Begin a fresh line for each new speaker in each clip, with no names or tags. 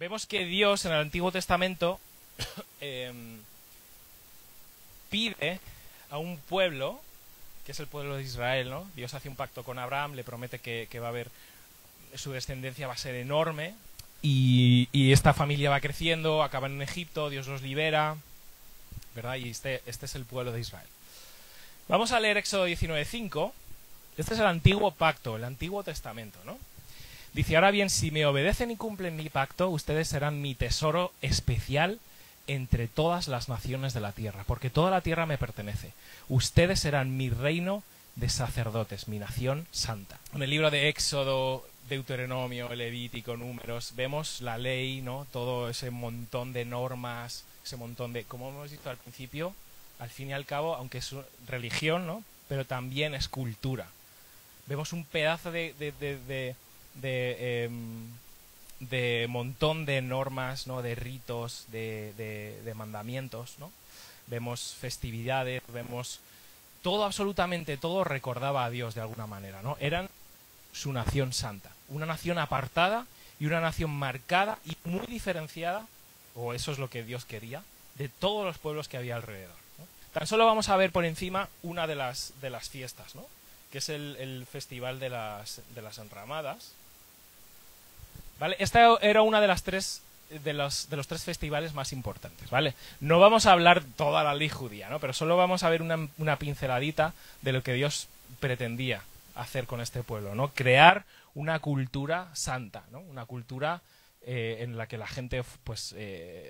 vemos que Dios en el Antiguo Testamento pide a un pueblo, que es el pueblo de Israel, ¿no? Dios hace un pacto con Abraham, le promete que va a haber, su descendencia va a ser enorme, y esta familia va creciendo, acaban en Egipto, Dios los libera, ¿verdad? Y este es el pueblo de Israel. Vamos a leer Éxodo 19:5. Este es el antiguo pacto, el Antiguo Testamento, ¿no? Dice: ahora bien, si me obedecen y cumplen mi pacto, ustedes serán mi tesoro especial entre todas las naciones de la tierra, porque toda la tierra me pertenece. Ustedes serán mi reino de sacerdotes, mi nación santa. En el libro de Éxodo, Deuteronomio, Levítico, Números, vemos la ley, ¿no? Todo ese montón de normas, ese montón de, como hemos dicho al principio, al fin y al cabo, aunque es religión, ¿no? Pero también es cultura. Vemos un pedazo de montón de normas, ¿no? De ritos, de mandamientos, ¿no? Vemos festividades, vemos todo, absolutamente todo recordaba a Dios de alguna manera, ¿no? Eran su nación santa, una nación apartada y una nación marcada y muy diferenciada, o eso es lo que Dios quería, de todos los pueblos que había alrededor, ¿no? Tan solo vamos a ver por encima una de las fiestas, ¿no? Que es el festival de las enramadas. ¿Vale? Esta era una de las de los tres festivales más importantes, ¿vale? No vamos a hablar toda la ley judía, ¿no? Pero solo vamos a ver una pinceladita de lo que Dios pretendía hacer con este pueblo, ¿no? Crear una cultura santa, ¿no? Una cultura en la que la gente, pues, en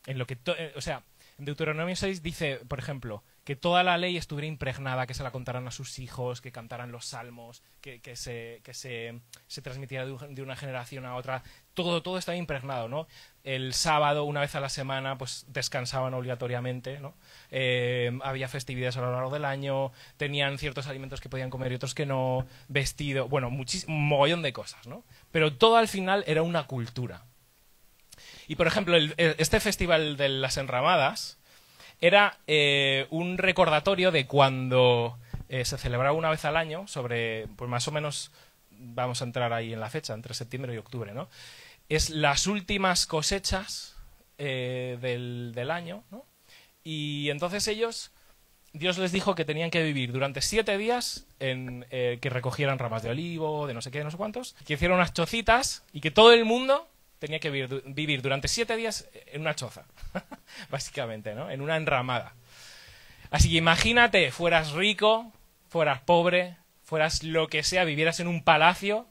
lo que, o sea, en Deuteronomio 6 dice, por ejemplo, que toda la ley estuviera impregnada, que se la contaran a sus hijos, que cantaran los salmos, que se transmitiera de una generación a otra. Todo estaba impregnado, ¿no? El sábado, una vez a la semana, pues descansaban obligatoriamente, ¿no? Había festividades a lo largo del año, tenían ciertos alimentos que podían comer y otros que no, vestido, bueno, un mogollón de cosas, ¿no? Pero todo al final era una cultura. Y, por ejemplo, este festival de las enramadas era un recordatorio de cuando se celebraba una vez al año, sobre, pues más o menos, vamos a entrar ahí en la fecha, entre septiembre y octubre, ¿no? Es las últimas cosechas del año, ¿no? Y entonces Dios les dijo que tenían que vivir durante 7 días que recogieran ramas de olivo, de no sé qué, de no sé cuántos, que hicieran unas chocitas y que todo el mundo tenía que vivir durante 7 días en una choza, básicamente, ¿no? En una enramada. Así que imagínate, fueras rico, fueras pobre, fueras lo que sea, vivieras en un palacio,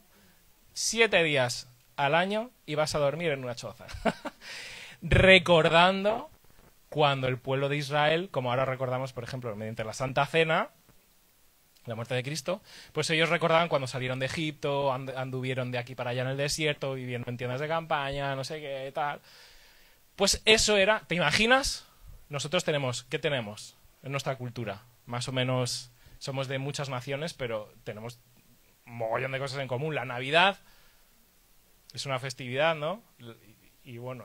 7 días al año y vas a dormir en una choza. Recordando cuando el pueblo de Israel, como ahora recordamos, por ejemplo, mediante la Santa Cena, la muerte de Cristo, pues ellos recordaban cuando salieron de Egipto, anduvieron de aquí para allá en el desierto, viviendo en tiendas de campaña, no sé qué, tal. Pues eso era, ¿te imaginas? Nosotros ¿qué tenemos en nuestra cultura? Más o menos somos de muchas naciones, pero tenemos un mogollón de cosas en común. La Navidad es una festividad, ¿no? Y bueno,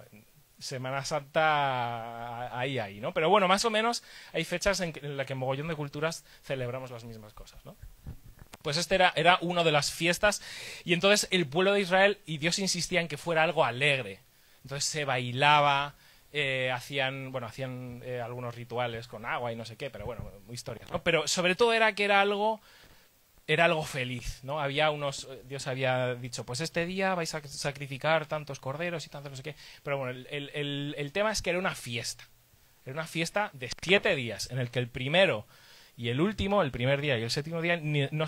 Semana Santa ahí, ¿no? Pero bueno, más o menos hay fechas en las que en mogollón de culturas celebramos las mismas cosas, ¿no? Pues este era una de las fiestas, y entonces el pueblo de Israel y Dios insistía en que fuera algo alegre. Entonces se bailaba, hacían algunos rituales con agua y no sé qué, pero bueno, historias, ¿no? Pero sobre todo era algo feliz, ¿no? Dios había dicho, pues este día vais a sacrificar tantos corderos y tantos no sé qué. Pero bueno, el tema es que era una fiesta. Era una fiesta de 7 días, en el que el primero y el último, el primer día y el séptimo día,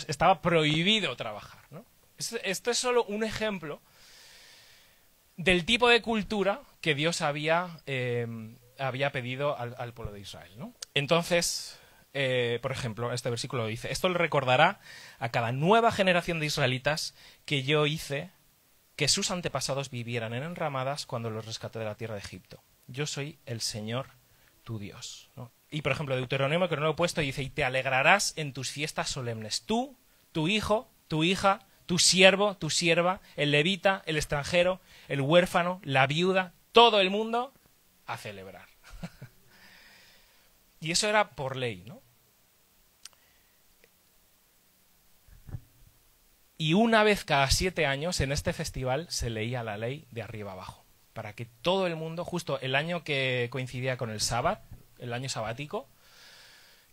estaba prohibido trabajar, ¿no? Esto es solo un ejemplo del tipo de cultura que Dios había pedido al pueblo de Israel, ¿no? Entonces, por ejemplo, este versículo dice: esto le recordará a cada nueva generación de israelitas que yo hice que sus antepasados vivieran en enramadas cuando los rescaté de la tierra de Egipto. Yo soy el Señor tu Dios, ¿no? Y, por ejemplo, Deuteronomio, que no lo he puesto, dice: y te alegrarás en tus fiestas solemnes, tú, tu hijo, tu hija, tu siervo, tu sierva, el levita, el extranjero, el huérfano, la viuda, todo el mundo a celebrar. Y eso era por ley, ¿no? Y una vez cada 7 años en este festival se leía la ley de arriba abajo, para que todo el mundo, justo el año que coincidía con el sábado, el año sabático,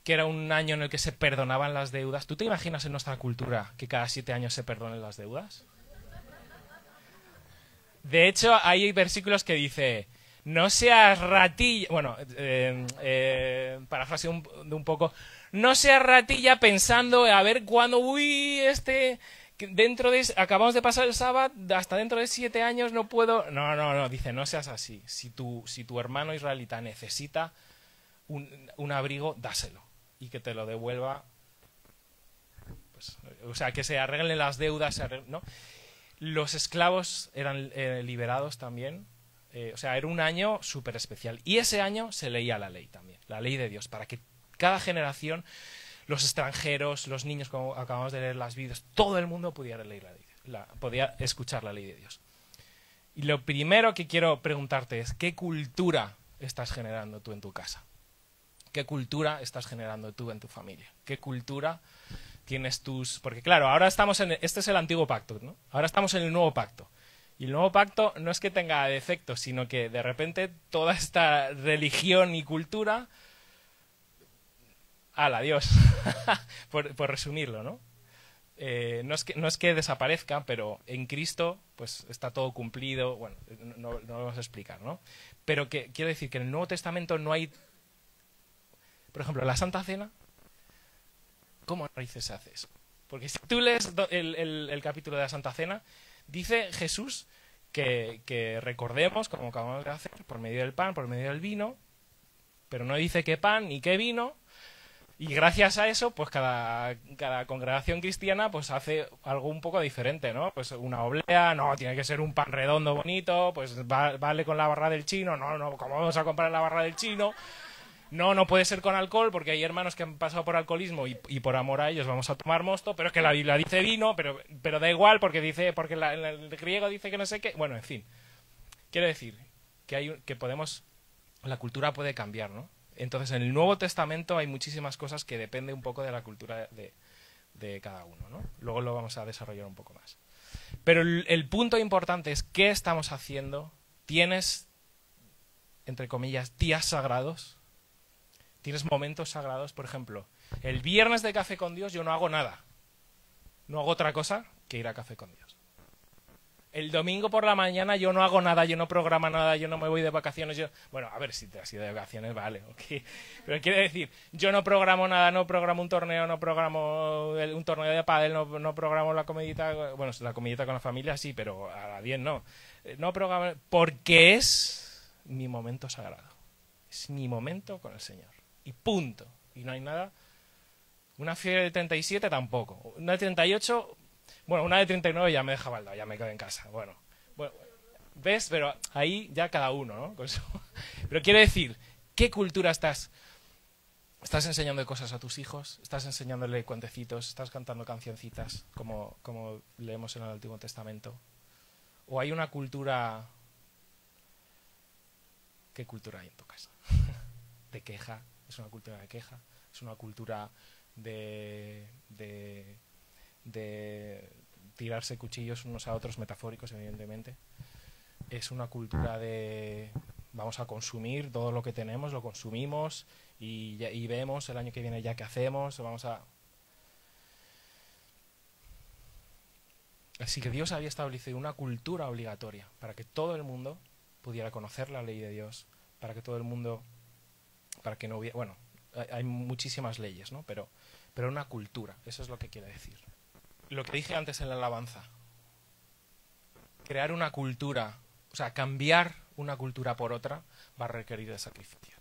que era un año en el que se perdonaban las deudas. ¿Tú te imaginas en nuestra cultura que cada 7 años se perdonen las deudas? De hecho, hay versículos que dice, no seas ratilla, bueno, parafraseo un poco, no seas ratilla pensando a ver cuándo, acabamos de pasar el sábado, hasta dentro de 7 años no puedo. No, dice, no seas así. Si tu hermano israelita necesita un abrigo, dáselo. Y que te lo devuelva, pues, o sea, que se arreglen las deudas, ¿no? Los esclavos eran liberados también, o sea, era un año súper especial. Y ese año se leía la ley también, la ley de Dios, para que cada generación, los extranjeros, los niños, como acabamos de leer las vídeos, todo el mundo pudiera leer podía escuchar la ley de Dios. Y lo primero que quiero preguntarte es, ¿qué cultura estás generando tú en tu casa? ¿Qué cultura estás generando tú en tu familia? ¿Qué cultura tienes tus...? Porque claro, ahora estamos este es el antiguo pacto, ¿no? Ahora estamos en el nuevo pacto. Y el nuevo pacto no es que tenga defectos, sino que de repente toda esta religión y cultura... ¡Hala, Dios! por resumirlo, ¿no? No es que desaparezca, pero en Cristo pues está todo cumplido. Bueno, no lo vamos a explicar, ¿no? Pero quiero decir que en el Nuevo Testamento no hay... Por ejemplo, la Santa Cena, ¿cómo narices se hace eso? Porque si tú lees el capítulo de la Santa Cena, dice Jesús que recordemos, como acabamos de hacer, por medio del pan, por medio del vino, pero no dice qué pan ni qué vino, y gracias a eso, pues cada congregación cristiana pues hace algo un poco diferente, ¿no? Pues una oblea, no, tiene que ser un pan redondo bonito, pues vale con la barra del chino, no, ¿cómo vamos a comprar la barra del chino? No puede ser con alcohol, porque hay hermanos que han pasado por alcoholismo y por amor a ellos vamos a tomar mosto, pero es que la Biblia dice vino, pero da igual porque el griego dice que no sé qué. Bueno, en fin. Quiero decir que la cultura puede cambiar, ¿no? Entonces, en el Nuevo Testamento hay muchísimas cosas que dependen un poco de la cultura de cada uno, ¿no? Luego lo vamos a desarrollar un poco más. Pero el punto importante es ¿qué estamos haciendo? ¿Tienes, entre comillas, días sagrados? ¿Tienes momentos sagrados? Por ejemplo, el viernes de Café con Dios yo no hago nada. No hago otra cosa que ir a Café con Dios. El domingo por la mañana yo no hago nada, yo no programo nada, yo no me voy de vacaciones. Bueno, a ver, si te has ido de vacaciones, vale, ok. Pero quiere decir, yo no programo nada, no programo un torneo, no programo un torneo de pádel, no programo la comidita, bueno, la comidita con la familia sí, pero a la 10 no. No programo, porque es mi momento sagrado. Es mi momento con el Señor. Y punto. Y no hay nada. Una fiebre de 37 tampoco. Una de 38, bueno, una de 39 ya me deja baldado, ya me quedo en casa. Bueno, ¿ves? Pero ahí ya cada uno, ¿no? Con eso. Pero quiero decir, ¿qué cultura estás enseñando cosas a tus hijos? ¿Estás enseñándole cuentecitos? ¿Estás cantando cancioncitas como leemos en el Antiguo Testamento? ¿O hay una cultura... ¿Qué cultura hay en tu casa? De queja. Es una cultura de queja. Es una cultura de tirarse cuchillos unos a otros, metafóricos, evidentemente. Es una cultura de vamos a consumir todo lo que tenemos, lo consumimos y vemos el año que viene ya qué hacemos. Así que Dios había establecido una cultura obligatoria para que todo el mundo pudiera conocer la ley de Dios, para que todo el mundo, para que no hubiera, bueno, hay muchísimas leyes, ¿no? Pero una cultura, eso es lo que quiere decir. Lo que dije antes en la alabanza, crear una cultura, o sea, cambiar una cultura por otra va a requerir de sacrificio.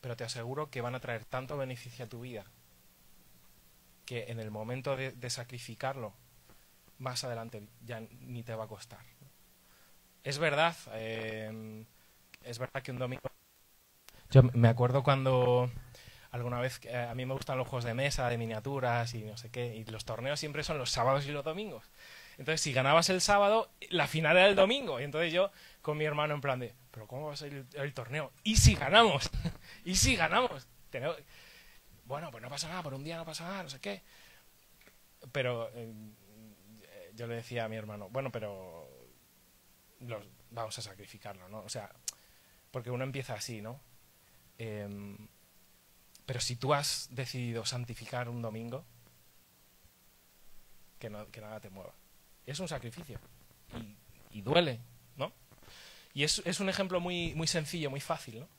Pero te aseguro que van a traer tanto beneficio a tu vida que en el momento de sacrificarlo, más adelante ya ni te va a costar. Es verdad que un domingo... Yo me acuerdo cuando alguna vez, a mí me gustan los juegos de mesa, de miniaturas y no sé qué, y los torneos siempre son los sábados y los domingos. Entonces, si ganabas el sábado, la final era el domingo. Y entonces yo, con mi hermano, en plan de, ¿pero cómo va a ser el torneo? ¿Y si ganamos? ¿Y si ganamos? Bueno, pues no pasa nada, por un día no pasa nada, no sé qué. pero yo le decía a mi hermano, bueno, pero vamos a sacrificarlo, ¿no? O sea, porque uno empieza así, ¿no? Pero si tú has decidido santificar un domingo, que nada te mueva. Es un sacrificio. Y duele, ¿no? Y es un ejemplo muy, muy sencillo, muy fácil, ¿no?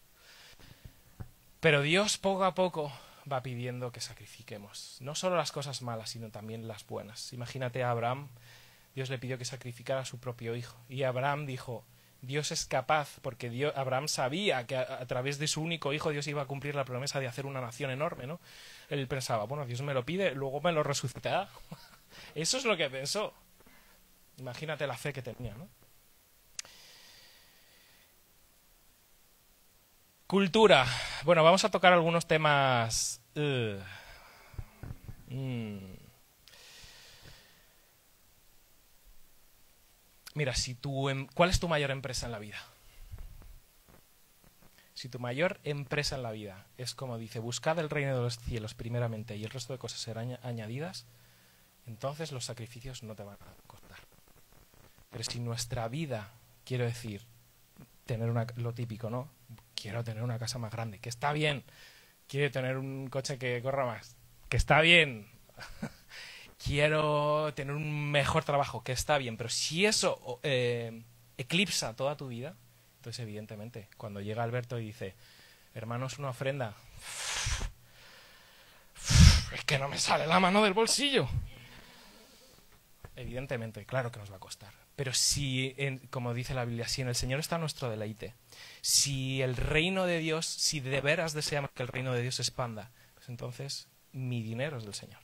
Pero Dios poco a poco va pidiendo que sacrifiquemos. No solo las cosas malas, sino también las buenas. Imagínate a Abraham, Dios le pidió que sacrificara a su propio hijo. Y Abraham dijo, Dios es capaz, porque Abraham sabía que a través de su único hijo Dios iba a cumplir la promesa de hacer una nación enorme, ¿no? Él pensaba, bueno, Dios me lo pide, luego me lo resucitará. Eso es lo que pensó. Imagínate la fe que tenía, ¿no? Cultura. Bueno, vamos a tocar algunos temas. Mira, ¿cuál es tu mayor empresa en la vida? Si tu mayor empresa en la vida es, como dice, buscad el reino de los cielos primeramente y el resto de cosas serán añadidas, entonces los sacrificios no te van a costar. Pero si nuestra vida, quiero decir, lo típico, ¿no? Quiero tener una casa más grande, que está bien. Quiero tener un coche que corra más, que está bien. Quiero tener un mejor trabajo, que está bien. Pero si eso eclipsa toda tu vida, entonces evidentemente, cuando llega Alberto y dice, hermanos, una ofrenda, es que no me sale la mano del bolsillo. Evidentemente, claro que nos va a costar. Pero si, como dice la Biblia, si en el Señor está nuestro deleite, si el reino de Dios, si de veras deseamos que el reino de Dios se expanda, pues entonces mi dinero es del Señor.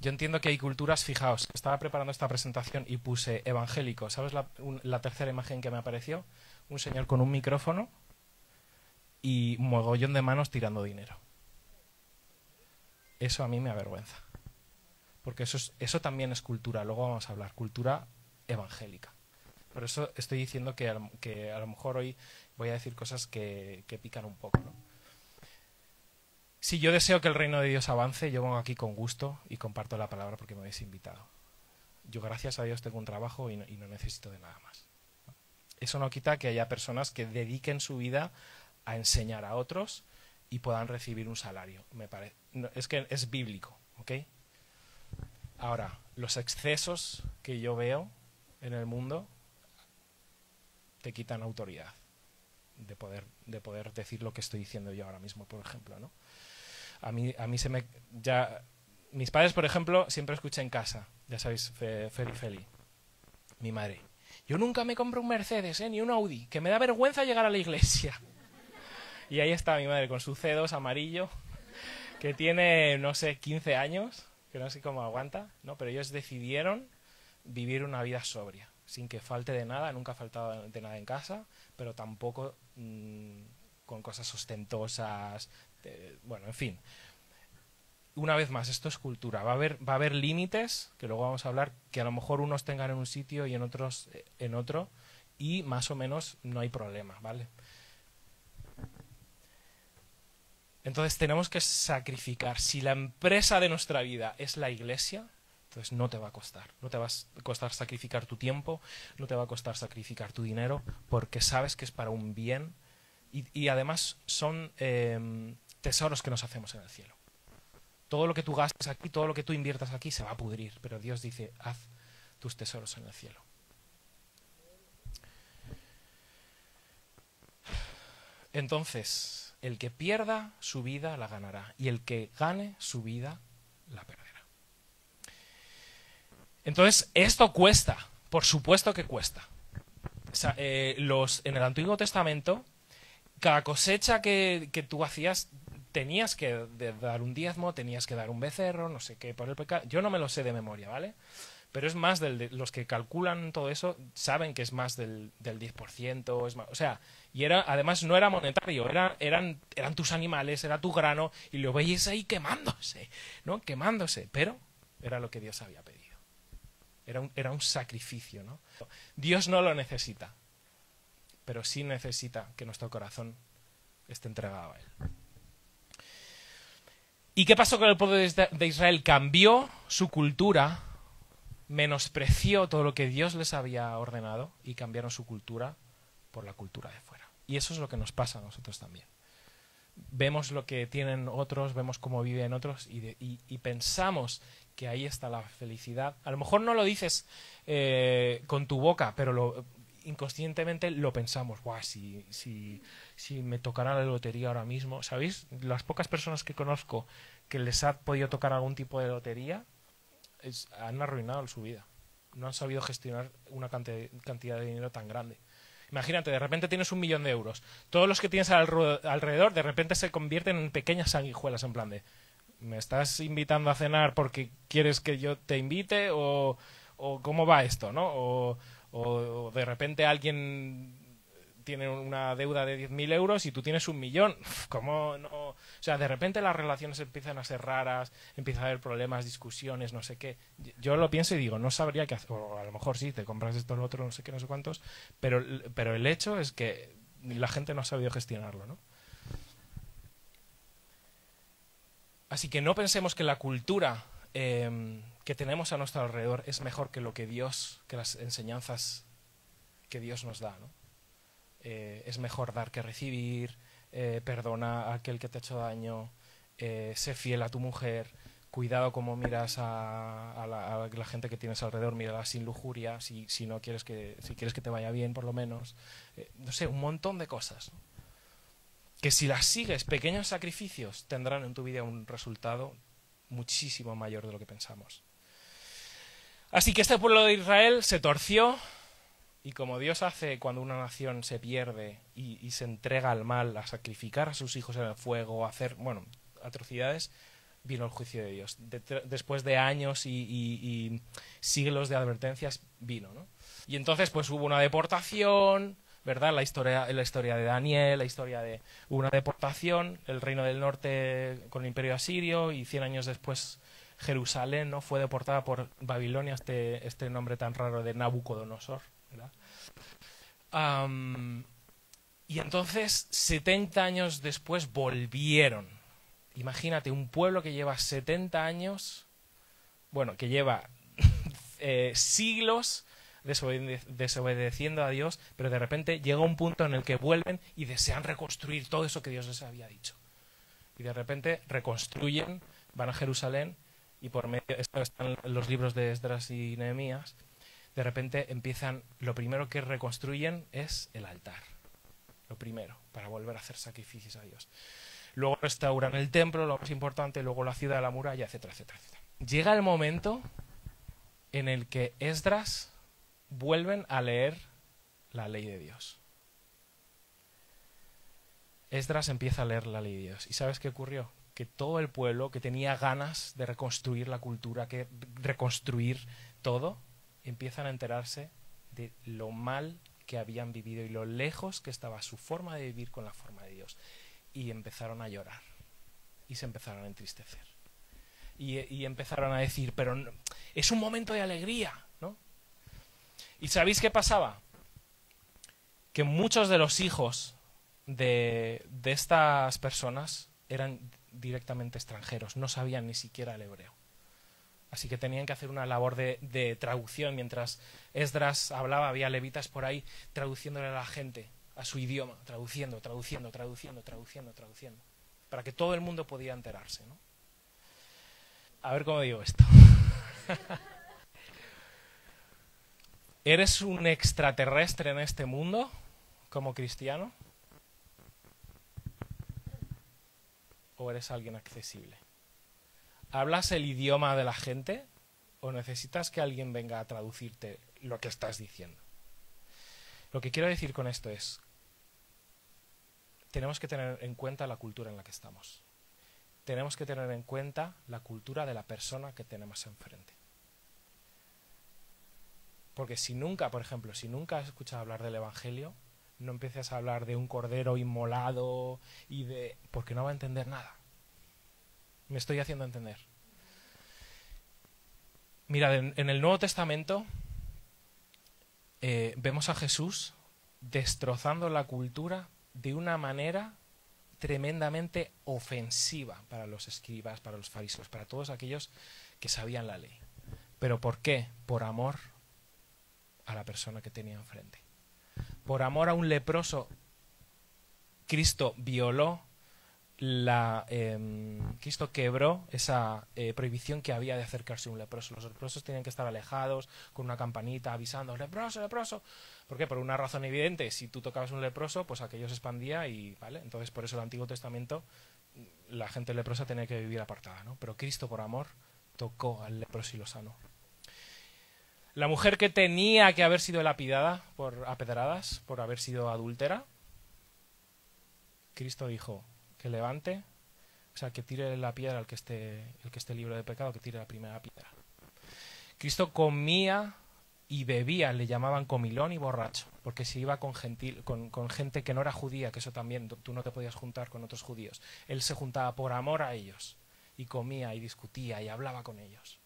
Yo entiendo que hay culturas, fijaos, estaba preparando esta presentación y puse evangélico. ¿Sabes la tercera imagen que me apareció? Un señor con un micrófono y un mogollón de manos tirando dinero. Eso a mí me avergüenza. Porque eso también es cultura, luego vamos a hablar, cultura evangélica. Por eso estoy diciendo que a lo mejor hoy voy a decir cosas que pican un poco, ¿no? Si yo deseo que el reino de Dios avance, yo vengo aquí con gusto y comparto la palabra porque me habéis invitado. Yo, gracias a Dios, tengo un trabajo y no necesito de nada más. Eso no quita que haya personas que dediquen su vida a enseñar a otros y puedan recibir un salario. Es que es bíblico, ¿ok? Ahora, los excesos que yo veo en el mundo te quitan autoridad de poder decir lo que estoy diciendo yo ahora mismo, por ejemplo, ¿no? A mí mis padres, por ejemplo, siempre escuché en casa, ya sabéis, Feli, mi madre. Yo nunca me compro un Mercedes, ni un Audi, que me da vergüenza llegar a la iglesia. Y ahí está mi madre con su C2 amarillo, que tiene, no sé, 15 años, que no sé cómo aguanta, ¿no? Pero ellos decidieron vivir una vida sobria, sin que falte de nada, nunca ha faltado de nada en casa, pero tampoco con cosas ostentosas, bueno, en fin. Una vez más, esto es cultura. Va a haber límites, que luego vamos a hablar, que a lo mejor unos tengan en un sitio y en otros en otro, y más o menos no hay problema, ¿vale? Entonces tenemos que sacrificar. Si la empresa de nuestra vida es la iglesia, entonces no te va a costar. No te va a costar sacrificar tu tiempo, no te va a costar sacrificar tu dinero, porque sabes que es para un bien y además son tesoros que nos hacemos en el cielo. Todo lo que tú gastes aquí, todo lo que tú inviertas aquí se va a pudrir, pero Dios dice, haz tus tesoros en el cielo. Entonces, el que pierda su vida la ganará y el que gane su vida la perderá. Entonces, esto cuesta, por supuesto que cuesta. O sea, en el Antiguo Testamento, cada cosecha que tú hacías, tenías que dar un diezmo, tenías que dar un becerro, no sé qué, por el pecado. Yo no me lo sé de memoria, ¿vale? Pero es más los que calculan todo eso, saben que es más del 10%, es más, o sea, y además no era monetario, eran tus animales, era tu grano, y lo veis ahí quemándose, ¿no? Quemándose, pero era lo que Dios había pedido. Era un sacrificio, ¿no? Dios no lo necesita, pero sí necesita que nuestro corazón esté entregado a Él. ¿Y qué pasó con el pueblo de Israel? Cambió su cultura, menospreció todo lo que Dios les había ordenado y cambiaron su cultura por la cultura de fuera. Y eso es lo que nos pasa a nosotros también. Vemos lo que tienen otros, vemos cómo viven otros y pensamos que ahí está la felicidad. A lo mejor no lo dices con tu boca, pero inconscientemente lo pensamos. Guau, si me tocara la lotería ahora mismo. ¿Sabéis? Las pocas personas que conozco que les ha podido tocar algún tipo de lotería han arruinado su vida. No han sabido gestionar una cantidad de dinero tan grande. Imagínate, de repente tienes 1 millón de euros. Todos los que tienes alrededor de repente se convierten en pequeñas sanguijuelas, en plan de ¿me estás invitando a cenar porque quieres que yo te invite? ¿O cómo va esto? ¿No? O de repente alguien tiene una deuda de 10.000 euros y tú tienes 1 millón. ¿Cómo no? O sea, de repente las relaciones empiezan a ser raras, empieza a haber problemas, discusiones, no sé qué. Yo lo pienso y digo, no sabría qué hacer. O a lo mejor sí, te compras esto, lo otro, no sé qué, no sé cuántos. Pero el hecho es que la gente no ha sabido gestionarlo, ¿no? Así que no pensemos que la cultura que tenemos a nuestro alrededor es mejor que que las enseñanzas que Dios nos da, ¿no? Es mejor dar que recibir, perdona a aquel que te ha hecho daño, sé fiel a tu mujer, cuidado cómo miras a la gente que tienes alrededor, mírala sin lujuria, si quieres que te vaya bien por lo menos, no sé, un montón de cosas, ¿no? Que si las sigues, pequeños sacrificios tendrán en tu vida un resultado muchísimo mayor de lo que pensamos. Así que este pueblo de Israel se torció. Y como Dios hace cuando una nación se pierde y se entrega al mal, a sacrificar a sus hijos en el fuego, a hacer, atrocidades, vino el juicio de Dios. Después de años y siglos de advertencias, vino, ¿no? Y entonces pues hubo una deportación, ¿verdad? La historia de Daniel, la historia de una deportación, el reino del norte con el imperio asirio y 100 años después Jerusalén, ¿no? Fue deportada por Babilonia, este nombre tan raro de Nabucodonosor, ¿verdad? Y entonces 70 años después volvieron. Imagínate, un pueblo que lleva 70 años, que lleva siglos desobedeciendo a Dios, pero de repente llega un punto en el que vuelven y desean reconstruir todo eso que Dios les había dicho. Y de repente reconstruyen, van a Jerusalén y por medio, esto están los libros de Esdras y Nehemías, de repente lo primero que reconstruyen es el altar. Lo primero, para volver a hacer sacrificios a Dios. Luego restauran el templo, lo más importante, luego la ciudad de la muralla, etcétera, etcétera, etcétera. Llega el momento en el que Esdras vuelven a leer la ley de Dios. Esdras empieza a leer la ley de Dios. ¿Y sabes qué ocurrió? Que todo el pueblo que tenía ganas de reconstruir la cultura, que reconstruir todo, empiezan a enterarse de lo mal que habían vivido y lo lejos que estaba su forma de vivir con la forma de Dios. Y empezaron a llorar. Y se empezaron a entristecer. Y empezaron a decir, pero no, es un momento de alegría, ¿no? ¿Y sabéis qué pasaba? Que muchos de los hijos de estas personas eran directamente extranjeros, no sabían ni siquiera el hebreo. Así que tenían que hacer una labor de traducción. Mientras Esdras hablaba, había levitas por ahí traduciéndole a la gente a su idioma, traduciendo, para que todo el mundo pudiera enterarse, ¿no? A ver cómo digo esto. ¿Eres un extraterrestre en este mundo como cristiano? ¿O eres alguien accesible? ¿Hablas el idioma de la gente o necesitas que alguien venga a traducirte lo que estás diciendo? Lo que quiero decir con esto es, tenemos que tener en cuenta la cultura en la que estamos. Tenemos que tener en cuenta la cultura de la persona que tenemos enfrente. Porque si nunca, por ejemplo, si nunca has escuchado hablar del Evangelio, no empieces a hablar de un cordero inmolado porque no va a entender nada. Me estoy haciendo entender. Mira, en el Nuevo Testamento vemos a Jesús destrozando la cultura de una manera tremendamente ofensiva para los escribas, para los fariseos, para todos aquellos que sabían la ley. ¿Pero por qué? Por amor a la persona que tenía enfrente. Por amor a un leproso, Cristo violó Cristo quebró esa prohibición que había de acercarse a un leproso. Los leprosos tenían que estar alejados con una campanita avisando, leproso, leproso. ¿Por qué? Por una razón evidente. Si tú tocabas un leproso, pues aquello se expandía y, ¿vale? Entonces, por eso el Antiguo Testamento, la gente leprosa tenía que vivir apartada, ¿no? Pero Cristo, por amor, tocó al leproso y lo sanó. La mujer que tenía que haber sido lapidada a pedradas por haber sido adúltera, Cristo dijo que levante, o sea, que tire la piedra el que esté libre de pecado, que tire la primera piedra. Cristo comía y bebía, le llamaban comilón y borracho, porque se iba con gente que no era judía, que eso también, tú no te podías juntar con otros judíos. Él se juntaba por amor a ellos, y comía y discutía y hablaba con ellos.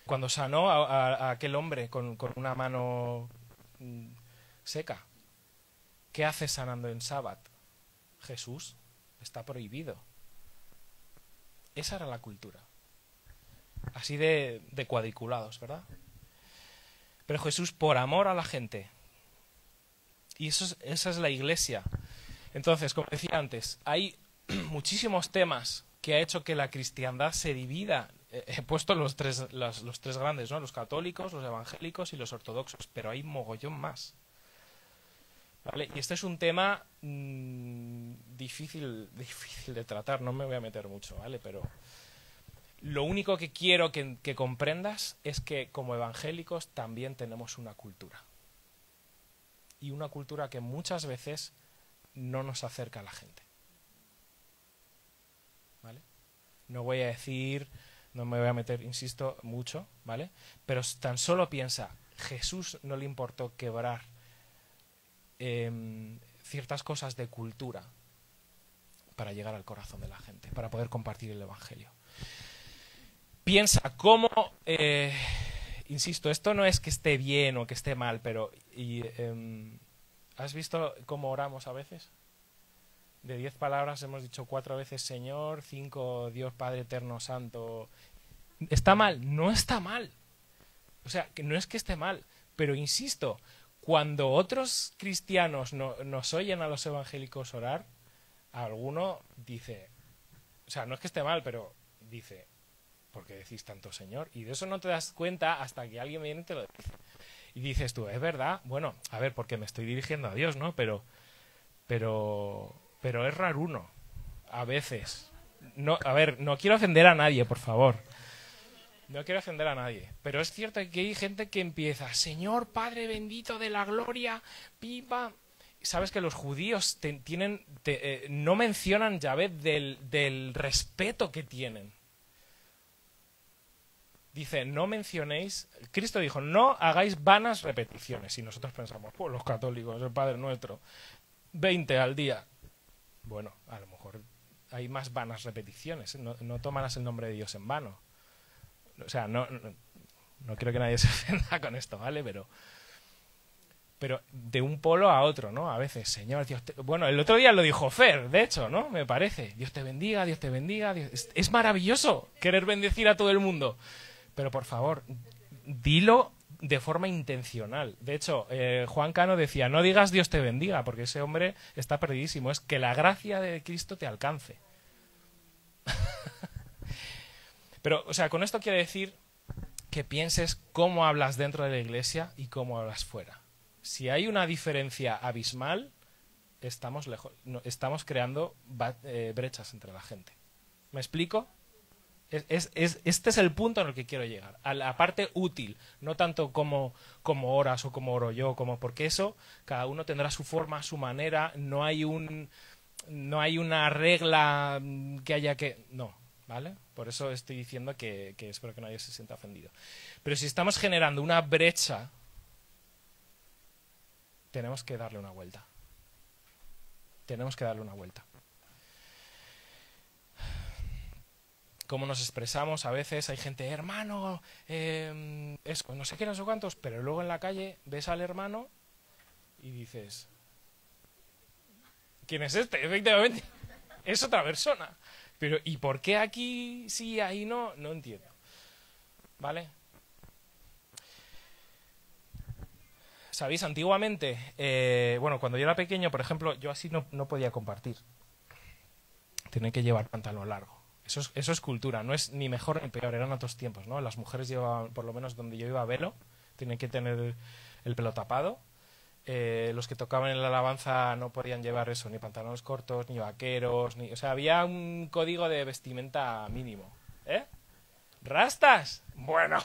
Cuando sanó a aquel hombre con una mano seca, ¿qué hace sanando en sábado? Jesús, está prohibido. Esa era la cultura. Así de cuadriculados, ¿verdad? Pero Jesús, por amor a la gente. Y esa es la Iglesia. Entonces, como decía antes, hay muchísimos temas que ha hecho que la cristiandad se divida. He puesto los tres grandes, ¿no? Los católicos, los evangélicos y los ortodoxos, pero hay mogollón más. ¿Vale? Y este es un tema difícil de tratar, no me voy a meter mucho, ¿vale? Pero lo único que quiero que comprendas es que como evangélicos también tenemos una cultura. Y una cultura que muchas veces no nos acerca a la gente. ¿Vale? No voy a decir, no me voy a meter, insisto, mucho, ¿vale? Pero tan solo piensa, Jesús no le importó quebrar ciertas cosas de cultura para llegar al corazón de la gente, para poder compartir el Evangelio. Piensa cómo, insisto, esto no es que esté bien o que esté mal, pero ¿has visto cómo oramos a veces? De 10 palabras hemos dicho 4 veces Señor, 5 Dios Padre Eterno Santo. ¿Está mal? No está mal. O sea, que no es que esté mal, pero insisto, cuando otros cristianos nos oyen a los evangélicos orar, alguno dice, o sea, no es que esté mal, pero dice, ¿por qué decís tanto Señor? Y de eso no te das cuenta hasta que alguien viene y te lo dice. Y dices tú, es verdad, bueno, a ver, porque me estoy dirigiendo a Dios, ¿no? Pero es raruno, a veces. No, a ver, no quiero ofender a nadie, por favor. No quiero ofender a nadie, pero es cierto que hay gente que empieza, Señor Padre bendito de la gloria, pipa. Sabes que los judíos no mencionan Yahvé del respeto que tienen. Dice, no mencionéis, Cristo dijo, no hagáis vanas repeticiones. Y nosotros pensamos, pues los católicos, el Padre Nuestro, 20 al día. Bueno, a lo mejor hay más vanas repeticiones, no tomarás el nombre de Dios en vano. O sea, no quiero que nadie se ofenda con esto, ¿vale? Pero de un polo a otro, ¿no? A veces, Señor, Dios te... Bueno, el otro día lo dijo Fer, de hecho, ¿no? Me parece. Dios te bendiga, Dios te bendiga. Es maravilloso querer bendecir a todo el mundo. Pero, por favor, dilo de forma intencional. De hecho, Juan Cano decía, no digas Dios te bendiga, porque ese hombre está perdidísimo. Es que la gracia de Cristo te alcance. Pero, o sea, con esto quiero decir que pienses cómo hablas dentro de la iglesia y cómo hablas fuera. Si hay una diferencia abismal, estamos lejos, estamos creando brechas entre la gente. ¿Me explico? Este es el punto en el que quiero llegar, a la parte útil, no tanto como oras o como oro yo, porque eso, cada uno tendrá su forma, su manera, no hay una regla que haya que... No, ¿vale? Por eso estoy diciendo que espero que nadie se sienta ofendido. Pero si estamos generando una brecha, tenemos que darle una vuelta. Tenemos que darle una vuelta. Cómo nos expresamos, a veces hay gente, hermano, eso, no sé qué, no sé cuántos, pero luego en la calle ves al hermano y dices, ¿Quién es este? Efectivamente, es otra persona. Pero, ¿y por qué aquí sí, ahí no? No entiendo. ¿Vale? ¿Sabéis? Antiguamente, bueno, cuando yo era pequeño, por ejemplo, yo así no podía compartir. Tenía que llevar pantalón largo. Eso es cultura, no es ni mejor ni peor, eran otros tiempos, ¿no? Las mujeres llevaban, por lo menos donde yo iba, velo, tenían que tener el pelo tapado. Los que tocaban en la alabanza no podían llevar eso, ni pantalones cortos, ni vaqueros, o sea, había un código de vestimenta mínimo. ¿Eh? ¿Rastas? Bueno,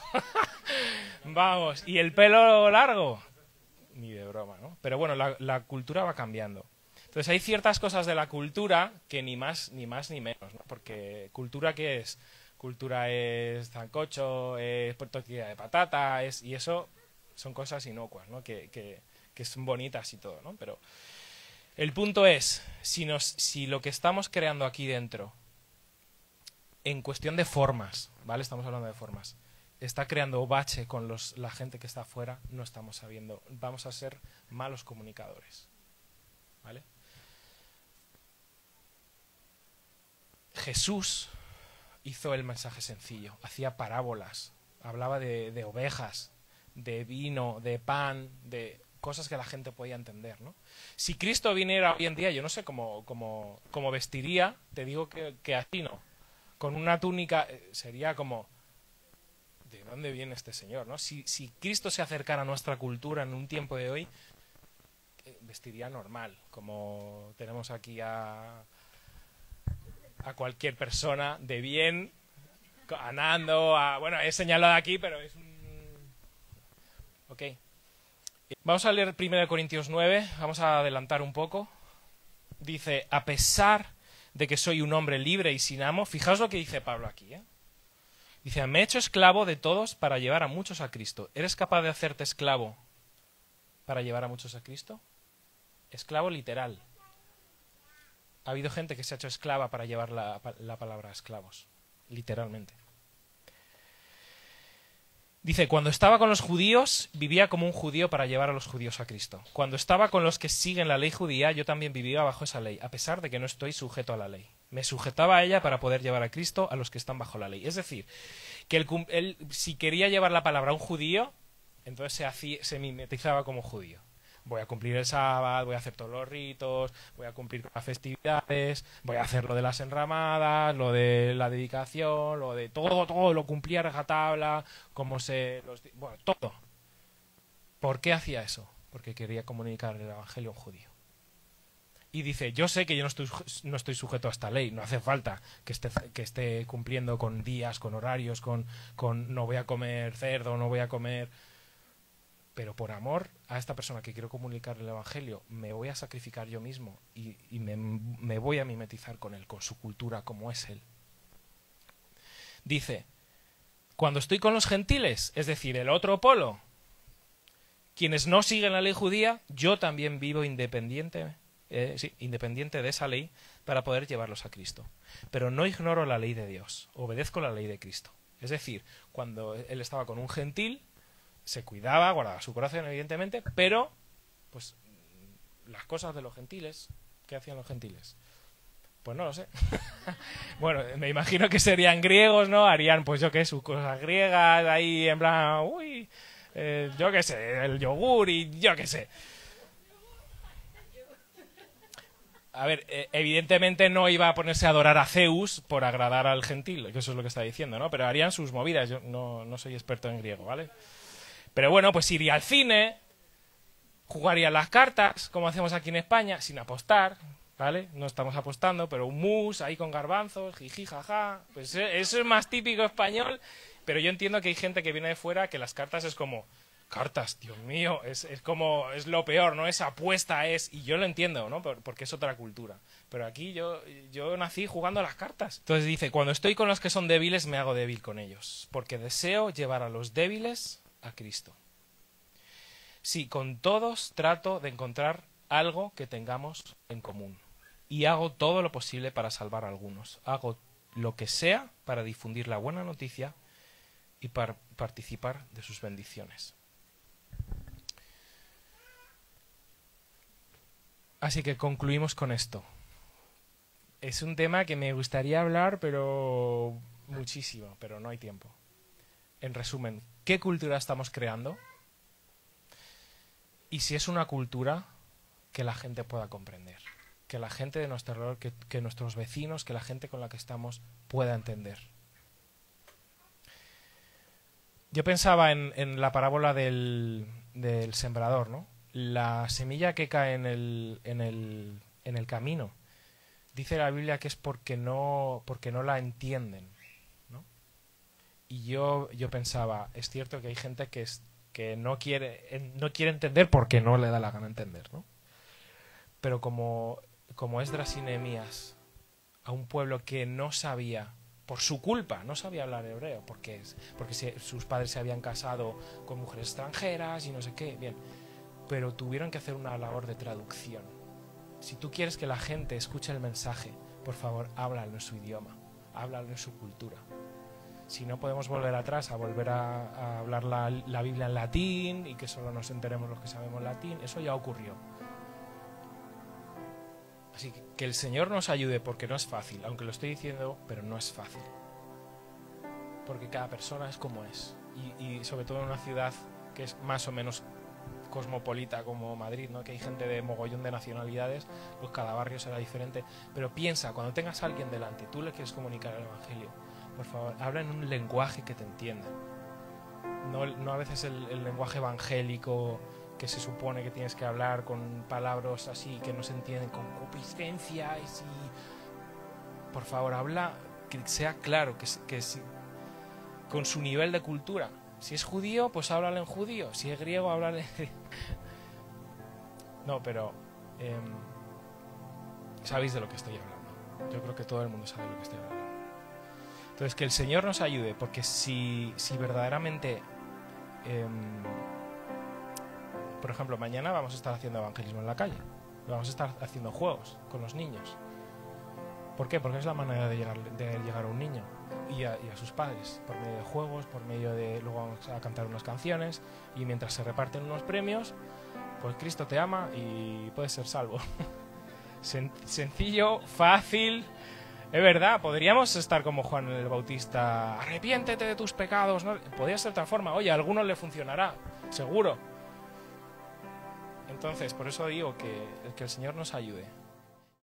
vamos, ¿y el pelo largo? Ni de broma, ¿no? Pero bueno, la cultura va cambiando. Entonces hay ciertas cosas de la cultura que ni más ni menos, ¿no? Porque cultura, ¿qué es? Cultura es sancocho, es tortilla de patata, y eso son cosas inocuas, ¿no? Que son bonitas y todo, ¿no? Pero el punto es, si lo que estamos creando aquí dentro, en cuestión de formas, ¿vale? Estamos hablando de formas, está creando bache con la gente que está afuera, no estamos sabiendo, vamos a ser malos comunicadores, ¿vale? Jesús hizo el mensaje sencillo, hacía parábolas, hablaba de ovejas, de vino, de pan, de cosas que la gente podía entender, ¿no? Si Cristo viniera hoy en día, yo no sé cómo vestiría, te digo que así no. Con una túnica sería como, ¿de dónde viene este señor, no? Si Cristo se acercara a nuestra cultura en un tiempo de hoy, vestiría normal, como tenemos aquí a cualquier persona de bien, ganando, bueno, he señalado aquí, pero es un... Ok. Vamos a leer 1 Corintios 9, vamos a adelantar un poco. Dice, a pesar de que soy un hombre libre y sin amo, fijaos lo que dice Pablo aquí, ¿eh? Dice, me he hecho esclavo de todos para llevar a muchos a Cristo. ¿Eres capaz de hacerte esclavo para llevar a muchos a Cristo? Esclavo literal. Ha habido gente que se ha hecho esclava para llevar la palabra esclavos, literalmente. Dice, cuando estaba con los judíos, vivía como un judío para llevar a los judíos a Cristo. Cuando estaba con los que siguen la ley judía, yo también vivía bajo esa ley, a pesar de que no estoy sujeto a la ley. Me sujetaba a ella para poder llevar a Cristo a los que están bajo la ley. Es decir, que él si quería llevar la palabra a un judío, entonces se mimetizaba como judío. Voy a cumplir el sábado, voy a hacer todos los ritos, voy a cumplir las festividades, voy a hacer lo de las enramadas, lo de la dedicación, lo de todo lo cumplía a rajatabla, bueno, todo. ¿Por qué hacía eso? Porque quería comunicar el evangelio a un judío. Y dice, yo sé que yo no estoy sujeto a esta ley, no hace falta que esté cumpliendo con días, con horarios, con no voy a comer cerdo, no voy a comer... Pero por amor a esta persona que quiero comunicar el evangelio, me voy a sacrificar yo mismo y me voy a mimetizar con él, con su cultura, como es él. Dice, cuando estoy con los gentiles, es decir, el otro polo, quienes no siguen la ley judía, yo también vivo independiente de esa ley para poder llevarlos a Cristo. Pero no ignoro la ley de Dios, obedezco la ley de Cristo. Es decir, cuando él estaba con un gentil, se cuidaba, guardaba su corazón, evidentemente, pero pues las cosas de los gentiles, ¿qué hacían los gentiles? Pues no lo sé. Bueno, me imagino que serían griegos, ¿no? Harían, pues yo qué, sus cosas griegas, ahí en plan, yo qué sé, el yogur y yo qué sé. A ver, evidentemente no iba a ponerse a adorar a Zeus por agradar al gentil, que eso es lo que está diciendo, ¿no? Pero harían sus movidas, yo no soy experto en griego, ¿vale? Pero bueno, pues iría al cine, jugaría las cartas, como hacemos aquí en España, sin apostar, ¿vale? No estamos apostando, pero un mus ahí con garbanzos, jiji, jaja. Pues eso es más típico español, pero yo entiendo que hay gente que viene de fuera que las cartas es como, cartas, Dios mío, es como, es lo peor, ¿no? Esa apuesta es, y yo lo entiendo, ¿no? Porque es otra cultura. Pero aquí yo nací jugando a las cartas. Entonces dice, cuando estoy con los que son débiles, me hago débil con ellos, porque deseo llevar a los débiles a Cristo. Sí, con todos trato de encontrar algo que tengamos en común y hago todo lo posible para salvar a algunos. Hago lo que sea para difundir la buena noticia y para participar de sus bendiciones. Así que concluimos con esto. Es un tema que me gustaría hablar, pero muchísimo, pero no hay tiempo. En resumen, ¿qué cultura estamos creando? Y si es una cultura que la gente pueda comprender, que la gente de nuestro alrededor, que nuestros vecinos, que la gente con la que estamos pueda entender. Yo pensaba en la parábola del sembrador, ¿no? La semilla que cae en el camino, dice la Biblia que es porque no la entienden, ¿no? Y yo pensaba, es cierto que hay gente que no quiere entender porque no le da la gana entender, ¿no? Pero como Esdras y Nehemías, a un pueblo que no sabía, por su culpa, no sabía hablar hebreo, porque sus padres se habían casado con mujeres extranjeras y no sé qué, bien, pero tuvieron que hacer una labor de traducción. Si tú quieres que la gente escuche el mensaje, por favor, háblalo en su idioma, háblalo en su cultura. Si no podemos volver atrás a volver a hablar la Biblia en latín y que solo nos enteremos los que sabemos latín, eso ya ocurrió. Así que el Señor nos ayude, porque no es fácil, aunque lo estoy diciendo, pero no es fácil. Porque cada persona es como es. Y sobre todo en una ciudad que es más o menos cosmopolita como Madrid, ¿no? Que hay gente de mogollón de nacionalidades, pues cada barrio será diferente. Pero piensa, cuando tengas a alguien delante, tú le quieres comunicar el Evangelio, por favor, habla en un lenguaje que te entienda. No a veces el lenguaje evangélico que se supone que tienes que hablar con palabras así que no se entienden, con concupiscencia y si... Por favor, habla que sea claro, con su nivel de cultura. Si es judío, pues háblale en judío. Si es griego, háblale... No, pero... sabéis de lo que estoy hablando. Yo creo que todo el mundo sabe de lo que estoy hablando. Entonces, que el Señor nos ayude, porque si verdaderamente... por ejemplo, mañana vamos a estar haciendo evangelismo en la calle. Vamos a estar haciendo juegos con los niños. ¿Por qué? Porque es la manera de llegar a un niño y a sus padres, por medio de juegos, por medio de... Luego vamos a cantar unas canciones y mientras se reparten unos premios, pues Cristo te ama y puedes ser salvo. Sencillo, fácil... Es verdad, podríamos estar como Juan el Bautista, arrepiéntete de tus pecados, ¿no? Podría ser de otra forma. Oye, a algunos le funcionará, seguro. Entonces, por eso digo que el Señor nos ayude.